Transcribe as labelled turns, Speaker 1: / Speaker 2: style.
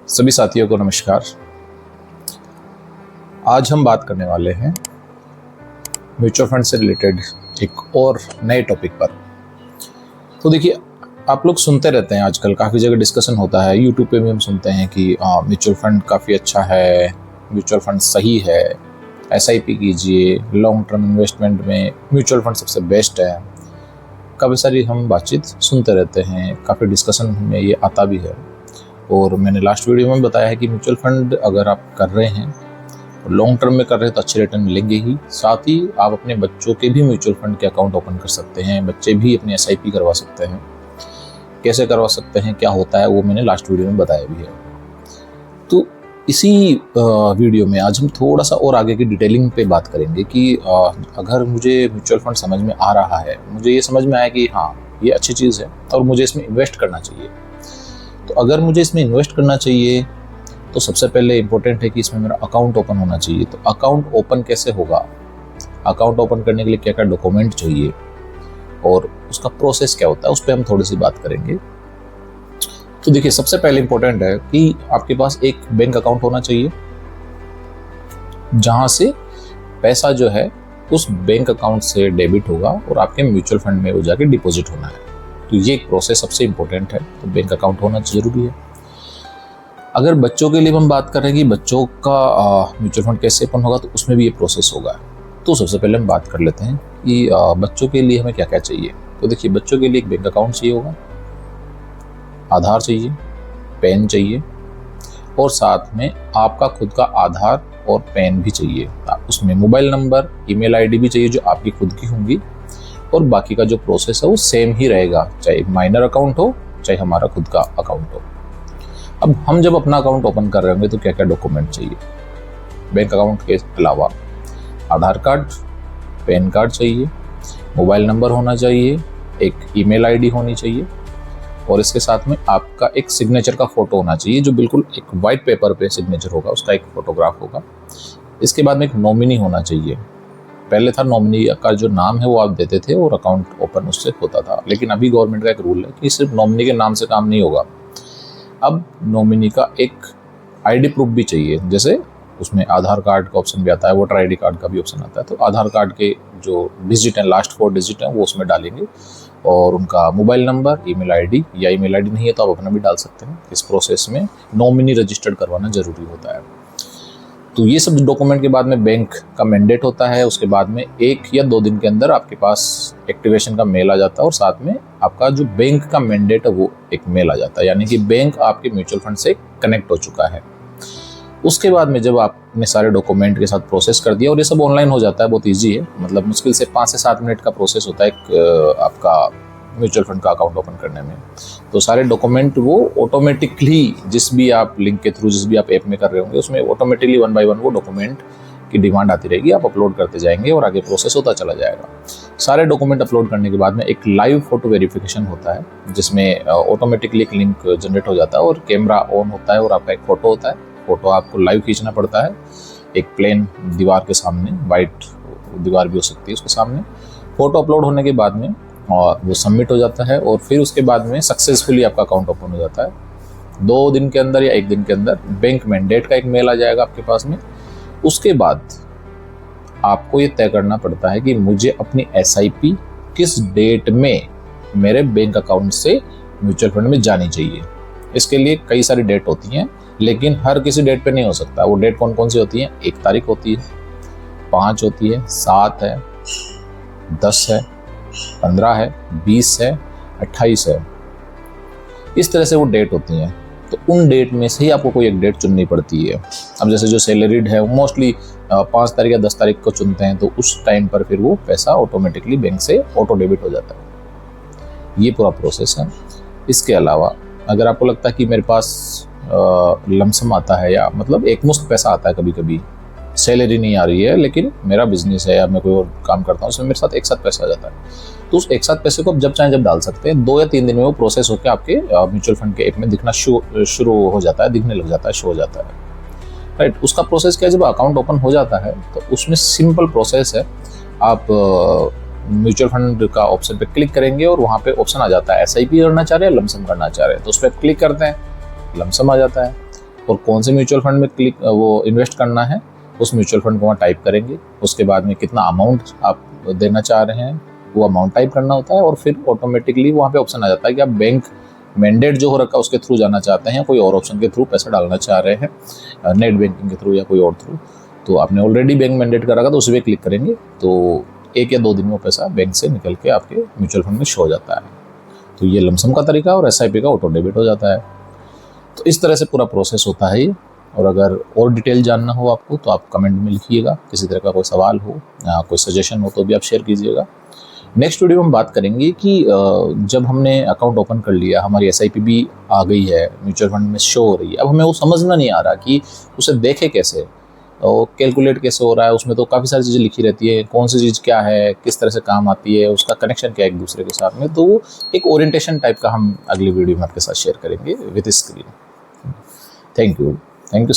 Speaker 1: सभी साथियों को नमस्कार। आज हम बात करने वाले हैं म्यूचुअल फंड से रिलेटेड एक और नए टॉपिक पर। तो देखिए, आप लोग सुनते रहते हैं, आजकल काफ़ी जगह डिस्कशन होता है, यूट्यूब पे भी हम सुनते हैं कि म्यूचुअल फंड काफ़ी अच्छा है, म्यूचुअल फंड सही है, एसआईपी कीजिए, लॉन्ग टर्म इन्वेस्टमेंट में म्यूचुअल फंड सबसे बेस्ट है। काफ़ी सारी हम बातचीत सुनते रहते हैं, काफ़ी डिस्कशन में ये आता भी है। और मैंने लास्ट वीडियो में बताया है कि म्यूचुअल फंड अगर आप कर रहे हैं, लॉन्ग टर्म में कर रहे हैं तो अच्छे रिटर्न मिलेंगे ही। साथ ही आप अपने बच्चों के भी म्यूचुअल फंड के अकाउंट ओपन कर सकते हैं, बच्चे भी अपने एसआईपी करवा सकते हैं। कैसे करवा सकते हैं, क्या होता है, वो मैंने लास्ट वीडियो में बताया भी है। तो इसी वीडियो में आज हम थोड़ा सा और आगे की डिटेलिंग पे बात करेंगे कि अगर मुझे म्यूचुअल फंड समझ में आ रहा है, मुझे ये समझ में आया कि हाँ ये अच्छी चीज़ है और मुझे इसमें इन्वेस्ट करना चाहिए, तो अगर मुझे इसमें इन्वेस्ट करना चाहिए तो सबसे पहले इम्पोर्टेंट है कि इसमें मेरा अकाउंट ओपन होना चाहिए। तो अकाउंट ओपन कैसे होगा, अकाउंट ओपन करने के लिए क्या क्या डॉक्यूमेंट चाहिए और उसका प्रोसेस क्या होता है, उस पर हम थोड़ी सी बात करेंगे। तो देखिए, सबसे पहले इम्पोर्टेंट है कि आपके पास एक बैंक अकाउंट होना चाहिए जहां से पैसा जो है उस बैंक अकाउंट से डेबिट होगा और आपके म्यूचुअल फंड में वो जाके डिपॉजिट होना है। तो ये एक प्रोसेस सबसे इम्पोर्टेंट है, तो बैंक अकाउंट होना जरूरी है। अगर बच्चों के लिए हम बात कर रहे हैं कि बच्चों का म्यूचुअल फंड कैसे ओपन होगा, तो उसमें भी ये प्रोसेस होगा। तो सबसे पहले हम बात कर लेते हैं कि बच्चों के लिए हमें क्या क्या चाहिए। तो देखिए, बच्चों के लिए एक बैंक अकाउंट चाहिए होगा, आधार चाहिए, पैन चाहिए और साथ में आपका खुद का आधार और पैन भी चाहिए। उसमें मोबाइल नंबर, ईमेल आईडी भी चाहिए जो आपकी खुद की होंगी, और बाकी का जो प्रोसेस है वो सेम ही रहेगा, चाहे माइनर अकाउंट हो चाहे हमारा खुद का अकाउंट हो। अब हम जब अपना अकाउंट ओपन कर रहे होंगे तो क्या क्या डॉक्यूमेंट चाहिए। बैंक अकाउंट के अलावा आधार कार्ड, पैन कार्ड चाहिए, मोबाइल नंबर होना चाहिए, एक ईमेल आईडी होनी चाहिए और इसके साथ में आपका एक सिग्नेचर का फ़ोटो होना चाहिए, जो बिल्कुल एक वाइट पेपर पे सिग्नेचर होगा, उसका एक फ़ोटोग्राफ होगा। इसके बाद में एक नॉमिनी होना चाहिए। पहले था नॉमिनी का जो नाम है वो आप देते थे और अकाउंट ओपन उससे होता था, लेकिन अभी गवर्नमेंट का एक रूल है कि सिर्फ नॉमिनी के नाम से काम नहीं होगा। अब नॉमिनी का एक आईडी प्रूफ भी चाहिए, जैसे उसमें आधार कार्ड का ऑप्शन भी आता है, वोटर आईडी कार्ड का भी ऑप्शन आता है। तो आधार कार्ड के जो डिजिट हैं, लास्ट 4 डिजिट हैं, वो उसमें डालेंगे और उनका मोबाइल नंबर, ईमेल आईडी, या ईमेल आईडी नहीं है तो आप अपना भी डाल सकते हैं। इस प्रोसेस में नॉमिनी रजिस्टर्ड करवाना ज़रूरी होता है। तो ये सब डॉक्यूमेंट के बाद में बैंक का मैंडेट होता है। उसके बाद में 1 या 2 दिन के अंदर आपके पास एक्टिवेशन का मेल आ जाता है और साथ में आपका जो बैंक का मैंडेट है वो एक मेल आ जाता है, यानी कि बैंक आपके म्यूचुअल फंड से कनेक्ट हो चुका है। उसके बाद में जब आपने सारे डॉक्यूमेंट के साथ प्रोसेस कर दिया, और ये सब ऑनलाइन हो जाता है, बहुत ईजी है, मतलब मुश्किल से 5 से 7 मिनट का प्रोसेस होता है एक आपका म्यूचुअल फंड का अकाउंट ओपन करने में। तो सारे डॉक्यूमेंट वो ऑटोमेटिकली जिस भी आप लिंक के थ्रू, जिस भी आप ऐप में कर रहे होंगे, उसमें ऑटोमेटिकली 1 बाय 1 वो डॉक्यूमेंट की डिमांड आती रहेगी, आप अपलोड करते जाएंगे और आगे प्रोसेस होता चला जाएगा। सारे डॉक्यूमेंट अपलोड करने के बाद में एक लाइव फोटो वेरिफिकेशन होता है, जिसमें ऑटोमेटिकली एक लिंक जनरेट हो जाता है और कैमरा ऑन होता है और आपका एक फ़ोटो होता है। फ़ोटो आपको लाइव खींचना पड़ता है, एक प्लेन दीवार के सामने, वाइट दीवार भी हो सकती है उसके सामने। फ़ोटो अपलोड होने के बाद में और वो सबमिट हो जाता है और फिर उसके बाद में सक्सेसफुली आपका अकाउंट ओपन हो जाता है। 2 दिन के अंदर या 1 दिन के अंदर बैंक मैंडेट का एक मेल आ जाएगा आपके पास में। उसके बाद आपको ये तय करना पड़ता है कि मुझे अपनी एसआईपी किस डेट में मेरे बैंक अकाउंट से म्यूचुअल फंड में जानी चाहिए। इसके लिए कई सारी डेट होती हैं, लेकिन हर किसी डेट पे नहीं हो सकता। वो डेट कौन कौन सी होती हैं? 1 तारीख होती है, 5 होती है, 7 है, 10 है, 15 है, 20 है, 28 है। इस तरह से वो डेट होती हैं। तो उन डेट में से ही आपको कोई एक डेट चुननी पड़ती है। अब जैसे जो सैलरीड है वो मोस्टली 5 तारीख या 10 तारीख को चुनते हैं, तो उस टाइम पर फिर वो पैसा ऑटोमेटिकली बैंक से ऑटो डेबिट हो जाता है। ये पूरा प्रोसेस है। इसके अलावा अगर आपको लगता है कि मेरे पास लमसम आता है, या मतलब एक मुश्त पैसा आता है, कभी कभी सैलरी नहीं आ रही है लेकिन मेरा बिजनेस है या मैं कोई और काम करता हूँ, उसमें मेरे साथ एक साथ पैसा आ जाता है, तो उस एक साथ पैसे को आप जब चाहें जब डाल सकते हैं। 2 या 3 दिन में वो प्रोसेस होकर आपके म्यूचुअल फंड के ऐप में दिखना शुरू हो जाता है, दिखने लग जाता है, शो हो जाता है, राइट। उसका प्रोसेस क्या है, जब अकाउंट ओपन हो जाता है तो उसमें सिंपल प्रोसेस है। आप म्यूचुअल फंड का ऑप्शन पे क्लिक करेंगे और वहाँ पे ऑप्शन आ जाता है एसआईपी करना चाह रहे हैं, लमसम करना चाह रहे हैं, तो उस पर क्लिक करते हैं, लमसम आ जाता है। और कौन से म्यूचुअल फंड में वो इन्वेस्ट करना है, उस म्यूचुअल फंड को वहाँ टाइप करेंगे। उसके बाद में कितना अमाउंट आप देना चाह रहे हैं वो अमाउंट टाइप करना होता है, और फिर ऑटोमेटिकली वहाँ पे ऑप्शन आ जाता है कि आप बैंक मैंडेट जो हो रखा है उसके थ्रू जाना चाहते हैं, कोई और ऑप्शन के थ्रू पैसा डालना चाह रहे हैं, नेट बैंकिंग के थ्रू या कोई और थ्रू। तो आपने ऑलरेडी बैंक मैंडेट कर रखा तो उसी पर क्लिक करेंगे तो 1 या 2 दिन में पैसा बैंक से निकल के आपके म्यूचुअल फंड में शो हो जाता है। तो ये लमसम का तरीका और SIP का ऑटो डेबिट हो जाता है। तो इस तरह से पूरा प्रोसेस होता है ये। और अगर और डिटेल जानना हो आपको तो आप कमेंट में लिखिएगा, किसी तरह का कोई सवाल हो या कोई सजेशन हो तो भी आप शेयर कीजिएगा। नेक्स्ट वीडियो में हम बात करेंगे कि जब हमने अकाउंट ओपन कर लिया, हमारी SIP भी आ गई है, म्यूचुअल फंड में शो हो रही है, अब हमें वो समझना नहीं आ रहा कि उसे देखे कैसे और कैलकुलेट कैसे हो रहा है। उसमें तो काफ़ी सारी चीज़ें लिखी रहती है, कौन सी चीज़ क्या है, किस तरह से काम आती है, उसका कनेक्शन क्या है एक दूसरे के साथ में। तो वो एक ओरिएंटेशन टाइप का हम अगली वीडियो में आपके साथ शेयर करेंगे with screen. Thank you so